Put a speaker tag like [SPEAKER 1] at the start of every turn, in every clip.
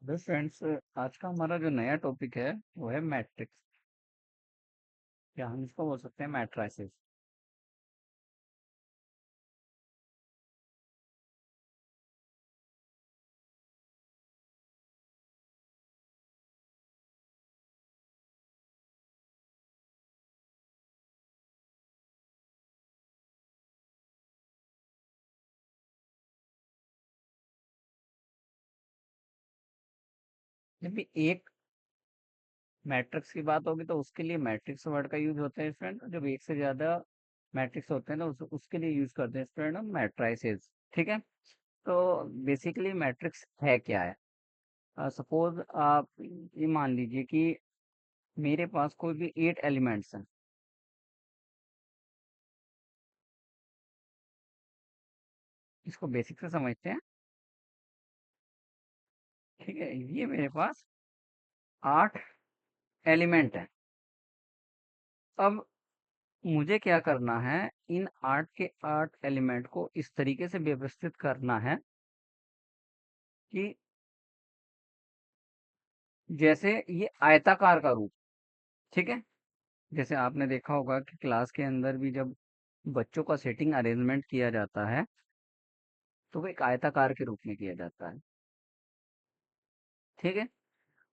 [SPEAKER 1] Hello friends. आज का हमारा जो नया टॉपिक है वो है मैट्रिक्स, या हम इसको बोल सकते हैं मैट्राइसेस। जब भी एक मैट्रिक्स की बात होगी तो उसके लिए मैट्रिक्स वर्ड का यूज होता है स्टूडेंट। जब एक से ज्यादा मैट्रिक्स होते हैं ना उसके लिए यूज करते हैं स्टूडेंट हम मैट्राइसेस। ठीक है। तो बेसिकली मैट्रिक्स है क्या है? सपोज आप ये मान लीजिए कि मेरे पास कोई भी 8 एलिमेंट्स हैं। इसको बेसिक से समझते हैं। ठीक है, ये मेरे पास 8 एलिमेंट है। अब मुझे क्या करना है, इन 8 के 8 एलिमेंट को इस तरीके से व्यवस्थित करना है कि जैसे ये आयताकार का रूप। ठीक है। जैसे आपने देखा होगा कि क्लास के अंदर भी जब बच्चों का सेटिंग अरेंजमेंट किया जाता है तो वो एक आयताकार के रूप में किया जाता है। ठीक है।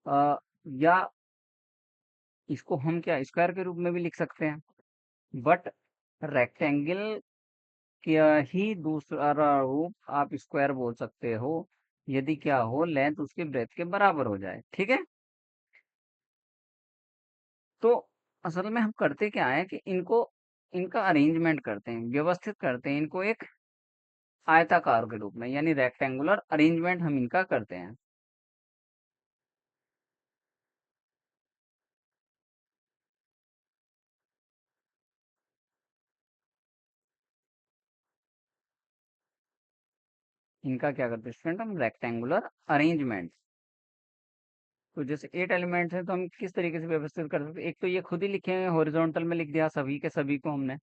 [SPEAKER 1] अ, या इसको हम क्या स्क्वायर के रूप में भी लिख सकते हैं, बट रेक्टेंगल क्या ही दूसरा रूप आप स्क्वायर बोल सकते हो यदि क्या हो लेंथ उसके ब्रेथ के बराबर हो जाए। ठीक है। तो असल में हम करते क्या है कि इनको इनका अरेंजमेंट करते हैं, व्यवस्थित करते हैं इनको एक आयताकार के रूप में, यानी रेक्टेंगुलर अरेंजमेंट हम इनका करते हैं। इनका क्या करते हैं स्टूडेंट, हम रेक्टेंगुलर अरेंजमेंट। तो जैसे 8 एलिमेंट्स हैं तो हम किस तरीके से व्यवस्थित कर सकते हैं? एक तो ये खुद ही लिखे हैं, हॉरिजॉन्टल में लिख दिया सभी के सभी को हमने।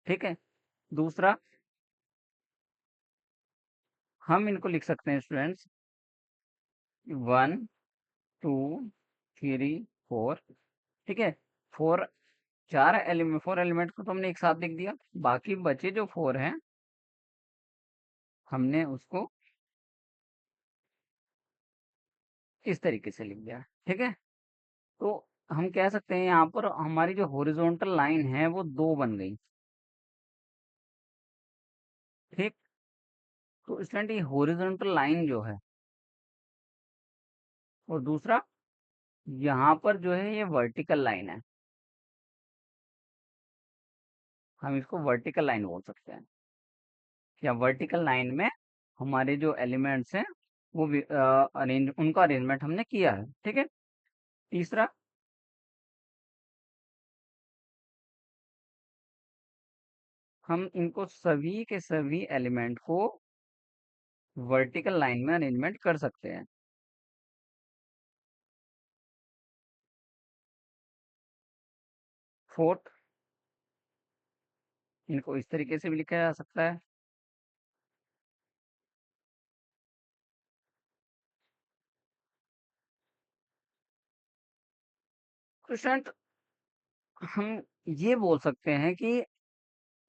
[SPEAKER 1] ठीक है। दूसरा, हम इनको लिख सकते हैं स्टूडेंट्स 1 2 3 4। ठीक है। फोर, 4 एलिमेंट को तो हमने एक साथ लिख दिया। बाकी बचे जो 4 हैं हमने उसको इस तरीके से लिख दिया। ठीक है। तो हम कह सकते हैं यहाँ पर हमारी जो हॉरिजॉन्टल लाइन है वो दो बन गई। ठीक। तो स्टूडेंट ये हॉरिजॉन्टल लाइन जो है, और दूसरा यहाँ पर जो है ये वर्टिकल लाइन है। हम इसको वर्टिकल लाइन बोल सकते हैं। या वर्टिकल लाइन में हमारे जो एलिमेंट्स हैं वो भी उनका अरेंजमेंट हमने किया है। ठीक है। तीसरा, हम इनको सभी के सभी एलिमेंट को वर्टिकल लाइन में अरेंजमेंट कर सकते हैं। फोर्थ, इनको इस तरीके से भी लिखा जा सकता है। तो स्टूडेंट हम ये बोल सकते हैं कि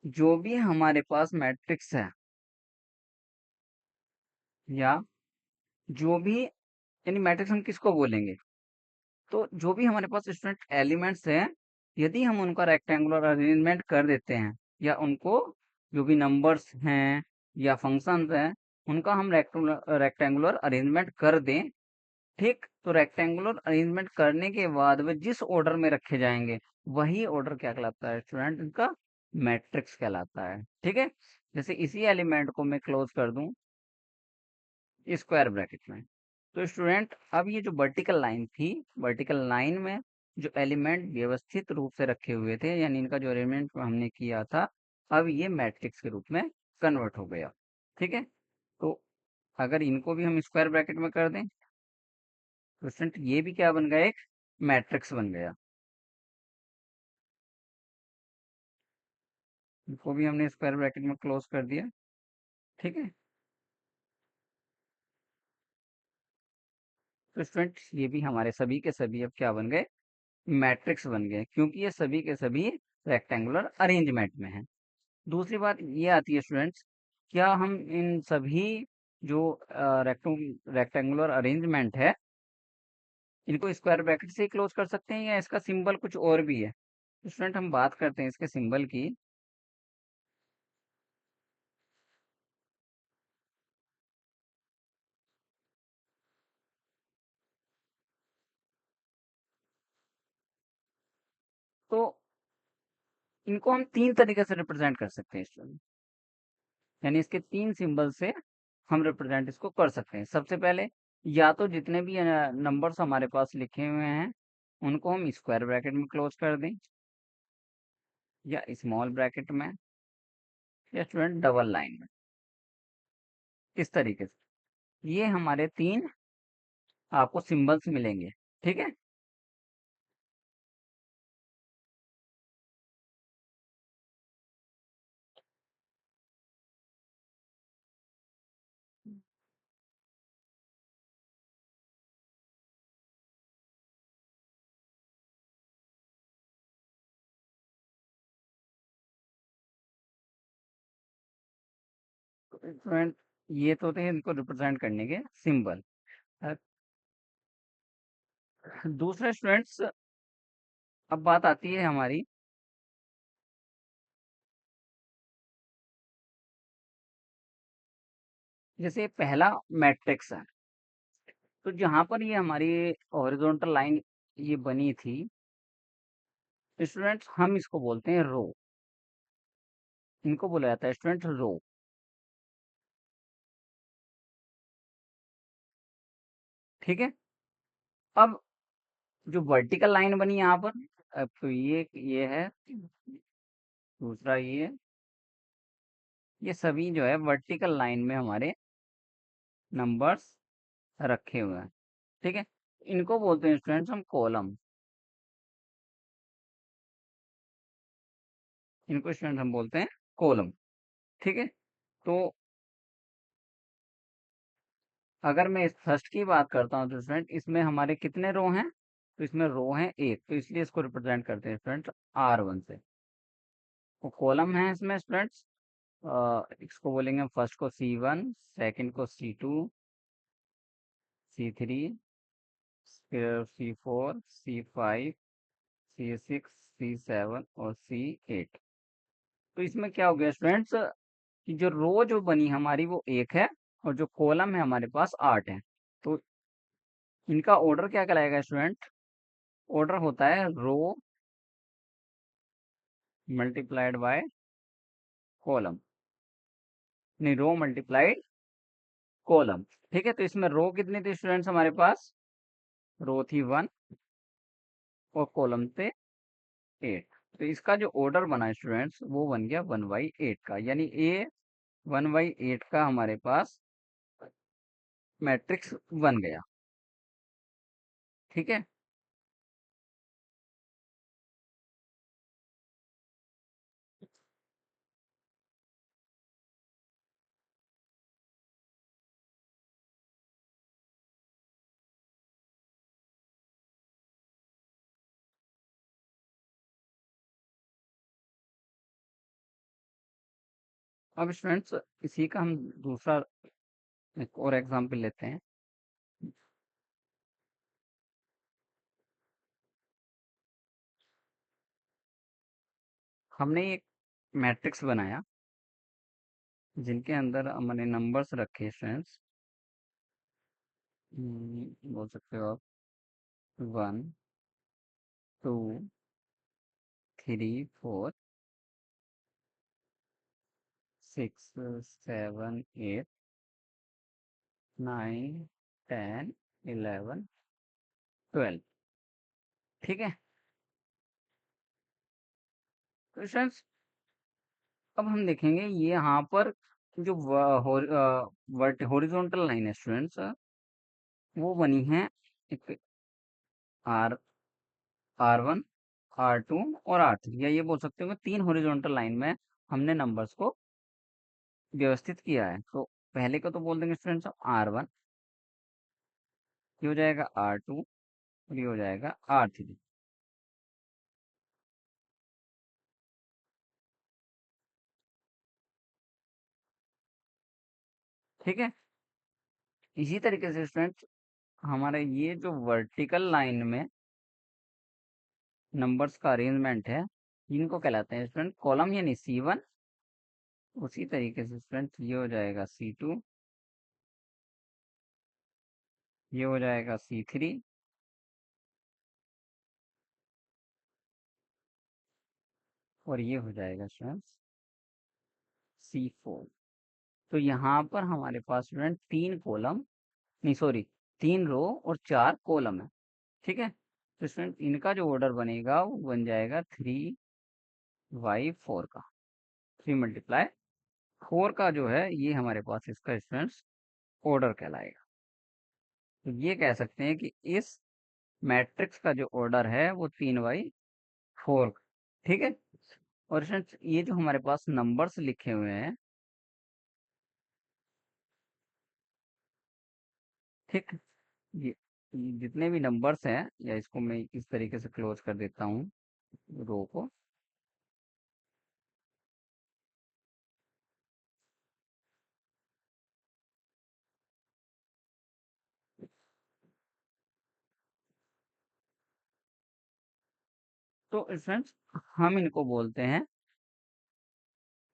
[SPEAKER 1] जो भी हमारे पास मैट्रिक्स है, या जो भी, यानी मैट्रिक्स हम किसको बोलेंगे, तो जो भी हमारे पास स्टूडेंट एलिमेंट्स हैं, यदि हम उनका रेक्टेंगुलर अरेंजमेंट कर देते हैं, या उनको जो भी नंबर्स हैं या फंक्शंस हैं उनका हम रेक्टेंगुलर अरेंजमेंट कर दें। ठीक। तो रेक्टेंगुलर अरेंजमेंट करने के बाद वे जिस ऑर्डर में रखे जाएंगे वही ऑर्डर क्या कहलाता है स्टूडेंट, इनका मैट्रिक्स कहलाता है। ठीक है। जैसे इसी एलिमेंट को मैं क्लोज कर दूं स्क्वायर ब्रैकेट में, तो स्टूडेंट अब ये जो वर्टिकल लाइन थी, वर्टिकल लाइन में जो एलिमेंट व्यवस्थित रूप से रखे हुए थे, यानी इनका जो अरेंजमेंट हमने किया था, अब ये मैट्रिक्स के रूप में कन्वर्ट हो गया। ठीक है। तो अगर इनको भी हम स्क्वायर ब्रैकेट में कर दें तो स्टूडेंट ये भी क्या बन गया, एक मैट्रिक्स बन गया। इनको भी हमने स्क्वायर ब्रैकेट में क्लोज कर दिया। ठीक है। तो स्टूडेंट ये भी हमारे सभी के सभी अब क्या बन गए, मैट्रिक्स बन गए, क्योंकि ये सभी के सभी रेक्टेंगुलर अरेंजमेंट में हैं। दूसरी बात ये आती है स्टूडेंट्स, क्या हम इन सभी जो रेक्टेंगुलर अरेंजमेंट है, इनको स्क्वायर ब्रैकेट से ही क्लोज कर सकते हैं या इसका सिंबल कुछ और भी है? तो स्टूडेंट हम बात करते हैं इसके सिंबल की। तो इनको हम तीन तरीके से रिप्रेजेंट कर सकते हैं स्टूडेंट, यानी इसके तीन सिंबल से हम रिप्रेजेंट इसको कर सकते हैं। सबसे पहले, या तो जितने भी नंबर्स हमारे पास लिखे हुए हैं उनको हम स्क्वायर ब्रैकेट में क्लोज कर दें, या स्मॉल ब्रैकेट में, या स्टूडेंट डबल लाइन में, इस तरीके से ये हमारे तीन आपको सिंबल्स मिलेंगे। ठीक है। स्टूडेंट ये तो थे इनको रिप्रेजेंट करने के सिंबल। दूसरे स्टूडेंट्स, अब बात आती है हमारी, जैसे पहला मैट्रिक्स है, तो जहां पर ये हमारी हॉरिजॉन्टल लाइन ये बनी थी स्टूडेंट्स, हम इसको बोलते हैं रो। इनको बोला जाता है स्टूडेंट रो। ठीक है। अब जो वर्टिकल लाइन बनी यहाँ पर, अब तो ये है, दूसरा ये सभी जो है वर्टिकल लाइन में हमारे नंबर्स रखे हुए हैं। ठीक है। इनको बोलते हैं स्टूडेंट्स हम कॉलम। इनको स्टूडेंट हम बोलते हैं कॉलम। ठीक है। तो अगर मैं इस फर्स्ट की बात करता हूँ तो स्टूडेंट इसमें हमारे कितने रो हैं, तो इसमें रो हैं एक, तो इसलिए इसको रिप्रेजेंट करते हैं स्टूडेंट R1 से। तो कॉलम है इसमें स्टूडेंट्स, इसको बोलेंगे फर्स्ट को C1, सेकंड को C2, C3, फिर C4, C5, C6, C7 और C8। तो इसमें क्या हो गया स्टूडेंट्स कि जो रो जो बनी हमारी वो एक है, और जो कॉलम है हमारे पास 8 है। तो इनका ऑर्डर क्या कहलाएगा स्टूडेंट? ऑर्डर होता है रो मल्टीप्लाइड बाय कॉलम, नहीं, रो मल्टीप्लाइड कॉलम। ठीक है। तो इसमें रो कितनी थी स्टूडेंट्स हमारे पास? रो थी 1 और कॉलम थे 8। तो इसका जो ऑर्डर बना स्टूडेंट्स वो बन गया 1/8 का, यानी ए 1/8 का हमारे पास मैट्रिक्स बन गया। ठीक है। अब स्टूडेंट्स इसी का हम दूसरा एक और एग्जांपल लेते हैं। हमने एक मैट्रिक्स बनाया जिनके अंदर हमने नंबर्स रखे स्टूडेंट्स, बोल सकते हो आप 1, 2, 3, 4, 6, 7, 8, 9, 10, 11, 12। ठीक है। तो स्टूडेंट्स अब हम देखेंगे ये यहाँ पर जो हॉरिजॉन्टल लाइन है स्टूडेंट्स, वो बनी है एक आर R1, R2 और R3, या ये बोल सकते हो कि तीन हॉरिजॉन्टल लाइन में हमने नंबर्स को व्यवस्थित किया है। तो पहले को तो बोल देंगे स्टूडेंट्स R1, ये हो जाएगा R2 और ये हो जाएगा R3। ठीक है। इसी तरीके से स्टूडेंट हमारे ये जो वर्टिकल लाइन में नंबर्स का अरेंजमेंट है, इनको कहलाते हैं स्टूडेंट कॉलम, यानी C1। उसी तरीके से स्टूडेंट ये हो जाएगा C2, ये हो जाएगा C3 और ये हो जाएगा स्टूडेंट C4। तो यहाँ पर हमारे पास स्टूडेंट 3 कॉलम, नहीं सॉरी, 3 रो और 4 कॉलम है। ठीक है। तो स्टूडेंट इनका जो ऑर्डर बनेगा वो बन जाएगा 3/4 का। 3 × 4 का जो है ये हमारे पास इसका स्टूडेंट्स ऑर्डर कहलाएगा। तो ये कह सकते हैं कि इस मैट्रिक्स का जो ऑर्डर है वो 3/4। ठीक है। और स्टूडेंट्स ये जो हमारे पास नंबर्स लिखे हुए हैं, ठीक, ये जितने भी नंबर्स हैं, या इसको मैं इस तरीके से क्लोज कर देता हूँ रो को। तो स्टूडेंट्स हम इनको बोलते हैं,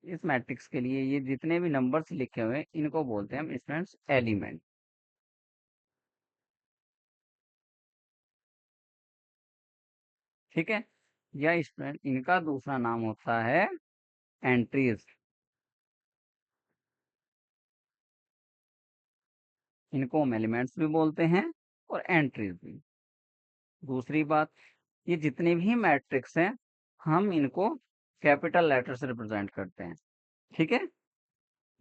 [SPEAKER 1] इस मैट्रिक्स के लिए ये जितने भी नंबर्स लिखे हुए हैं इनको बोलते हैं हम स्टूडेंट्स एलिमेंट। ठीक है। या स्टूडेंट इनका दूसरा नाम होता है एंट्रीज। इनको हम एलिमेंट्स भी बोलते हैं और एंट्रीज भी। दूसरी बात, ये जितने भी मैट्रिक्स हैं हम इनको कैपिटल लेटर से रिप्रेजेंट करते हैं। ठीक है।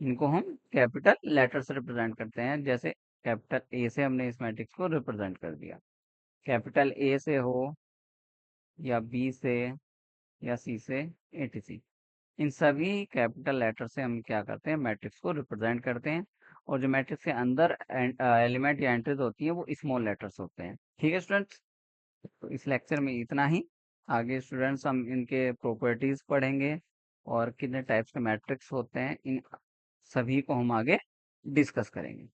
[SPEAKER 1] इनको हम कैपिटल लेटर से रिप्रेजेंट करते हैं, जैसे कैपिटल ए से हमने इस मैट्रिक्स को रिप्रेजेंट कर दिया, कैपिटल ए से हो या बी से या सी से etc। इन सभी कैपिटल लेटर से हम क्या करते हैं, मैट्रिक्स को रिप्रेजेंट करते हैं। और जो मैट्रिक्स के अंदर एलिमेंट या एंट्रीज होती हैं वो स्मॉल लेटर्स होते हैं। ठीक है स्टूडेंट्स। तो इस लेक्चर में इतना ही। आगे स्टूडेंट्स हम इनके प्रॉपर्टीज पढ़ेंगे और कितने टाइप्स के मैट्रिक्स होते हैं, इन सभी को हम आगे डिस्कस करेंगे।